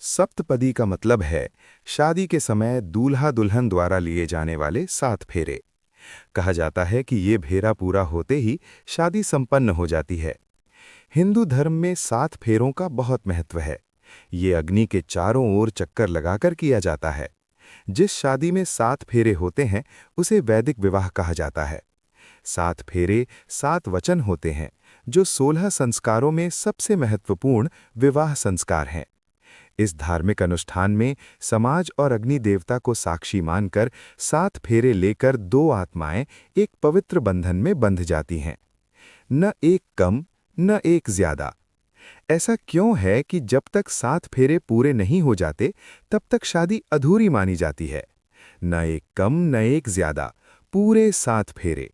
सप्तपदी का मतलब है शादी के समय दूल्हा दुल्हन द्वारा लिए जाने वाले 7 फेरे। कहा जाता है कि ये फेरा पूरा होते ही शादी संपन्न हो जाती है। हिंदू धर्म में 7 फेरों का बहुत महत्व है। ये अग्नि के चारों ओर चक्कर लगाकर किया जाता है। जिस शादी में 7 फेरे होते हैं उसे वैदिक विवाह कहा जाता है। 7 फेरे 7 वचन होते हैं जो 16 संस्कारों में सबसे महत्वपूर्ण विवाह संस्कार हैं। इस धार्मिक अनुष्ठान में समाज और अग्नि देवता को साक्षी मानकर 7 फेरे लेकर 2 आत्माएं एक पवित्र बंधन में बंध जाती हैं। न एक कम न एक ज्यादा। ऐसा क्यों है कि जब तक 7 फेरे पूरे नहीं हो जाते तब तक शादी अधूरी मानी जाती है? न एक कम न एक ज्यादा, पूरे 7 फेरे।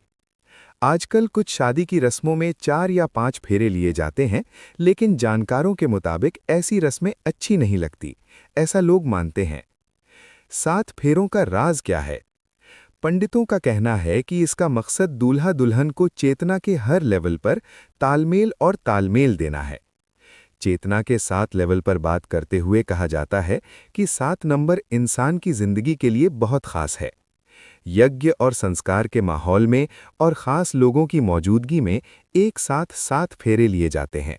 आजकल कुछ शादी की रस्मों में 4 या 5 फेरे लिए जाते हैं, लेकिन जानकारों के मुताबिक ऐसी रस्में अच्छी नहीं लगती, ऐसा लोग मानते हैं। 7 फेरों का राज क्या है? पंडितों का कहना है कि इसका मकसद दूल्हा दुल्हन को चेतना के हर लेवल पर तालमेल देना है। चेतना के 7 लेवल पर बात करते हुए कहा जाता है कि 7 नंबर इंसान की जिंदगी के लिए बहुत खास है। यज्ञ और संस्कार के माहौल में और खास लोगों की मौजूदगी में एक साथ 7 फेरे लिए जाते हैं।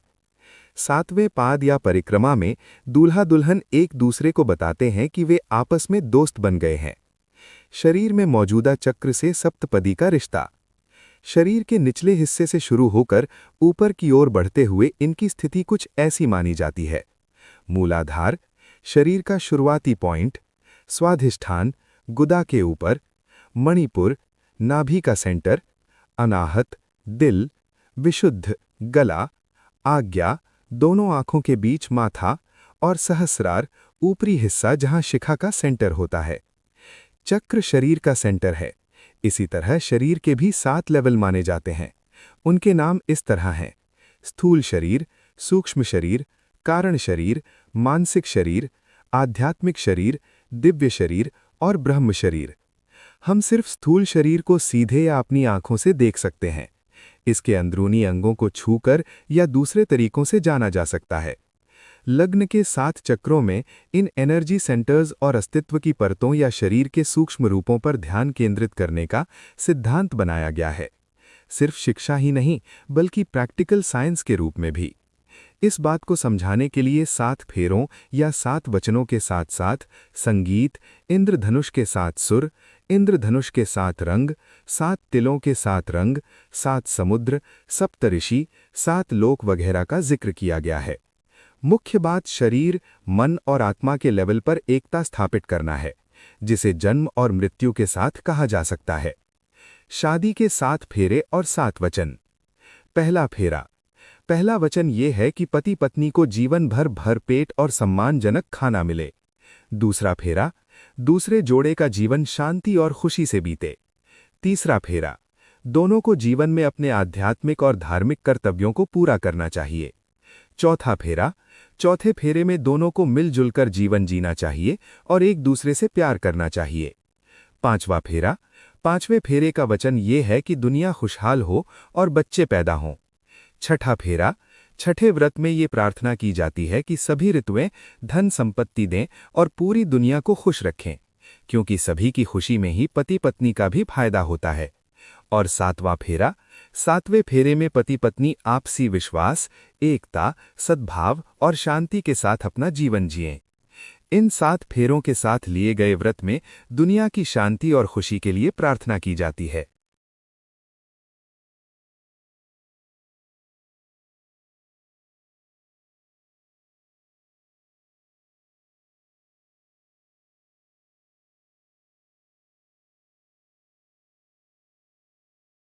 7वें पाद या परिक्रमा में दूल्हा दुल्हन एक दूसरे को बताते हैं कि वे आपस में दोस्त बन गए हैं। शरीर में मौजूदा चक्र से सप्तपदी का रिश्ता। शरीर के निचले हिस्से से शुरू होकर ऊपर की ओर बढ़ते हुए इनकी स्थिति कुछ ऐसी मानी जाती है। मूलाधार, शरीर का शुरुआती पॉइंट, स्वाधिष्ठान, गुदा के ऊपर, मणिपुर, नाभि का सेंटर, अनाहत, दिल, विशुद्ध, गला, आज्ञा, दोनों आंखों के बीच माथा और सहस्रार, ऊपरी हिस्सा जहां शिखा का सेंटर होता है। चक्र शरीर का सेंटर है। इसी तरह शरीर के भी 7 लेवल माने जाते हैं। उनके नाम इस तरह हैं: स्थूल शरीर, सूक्ष्म शरीर, कारण शरीर, मानसिक शरीर, आध्यात्मिक शरीर, दिव्य शरीर और ब्रह्म शरीर। हम सिर्फ स्थूल शरीर को सीधे या अपनी आंखों से देख सकते हैं। इसके अंदरूनी अंगों को छूकर या दूसरे तरीकों से जाना जा सकता है। लग्न के 7 चक्रों में इन एनर्जी सेंटर्स और अस्तित्व की परतों या शरीर के सूक्ष्म रूपों पर ध्यान केंद्रित करने का सिद्धांत बनाया गया है। सिर्फ शिक्षा ही नहीं, बल्कि प्रैक्टिकल साइंस के रूप में भी। इस बात को समझाने के लिए 7 फेरों या 7 वचनों के साथ साथ संगीत, इंद्रधनुष के 7 सुर, इंद्रधनुष के 7 रंग, 7 तिलों के 7 रंग, 7 समुद्र, सप्तऋषि, 7 लोक वगैरह का जिक्र किया गया है। मुख्य बात शरीर, मन और आत्मा के लेवल पर एकता स्थापित करना है, जिसे जन्म और मृत्यु के साथ कहा जा सकता है। शादी के 7 फेरे और 7 वचन। पहला फेरा। पहला वचन ये है कि पति पत्नी को जीवन भर भरपेट और सम्मानजनक खाना मिले। दूसरा फेरा, दूसरे जोड़े का जीवन शांति और खुशी से बीते। तीसरा फेरा, दोनों को जीवन में अपने आध्यात्मिक और धार्मिक कर्तव्यों को पूरा करना चाहिए। चौथा फेरा, चौथे फेरे में दोनों को मिलजुल कर जीवन जीना चाहिए और एक दूसरे से प्यार करना चाहिए। पांचवा फेरा, पांचवें फेरे का वचन ये है कि दुनिया खुशहाल हो और बच्चे पैदा हों। छठा फेरा, छठे व्रत में ये प्रार्थना की जाती है कि सभी ऋतुएं धन संपत्ति दें और पूरी दुनिया को खुश रखें, क्योंकि सभी की खुशी में ही पति पत्नी का भी फायदा होता है। और 7वां फेरा, 7वें फेरे में पति पत्नी आपसी विश्वास, एकता, सद्भाव और शांति के साथ अपना जीवन जिएं। इन 7 फेरों के साथ लिए गए व्रत में दुनिया की शांति और खुशी के लिए प्रार्थना की जाती है।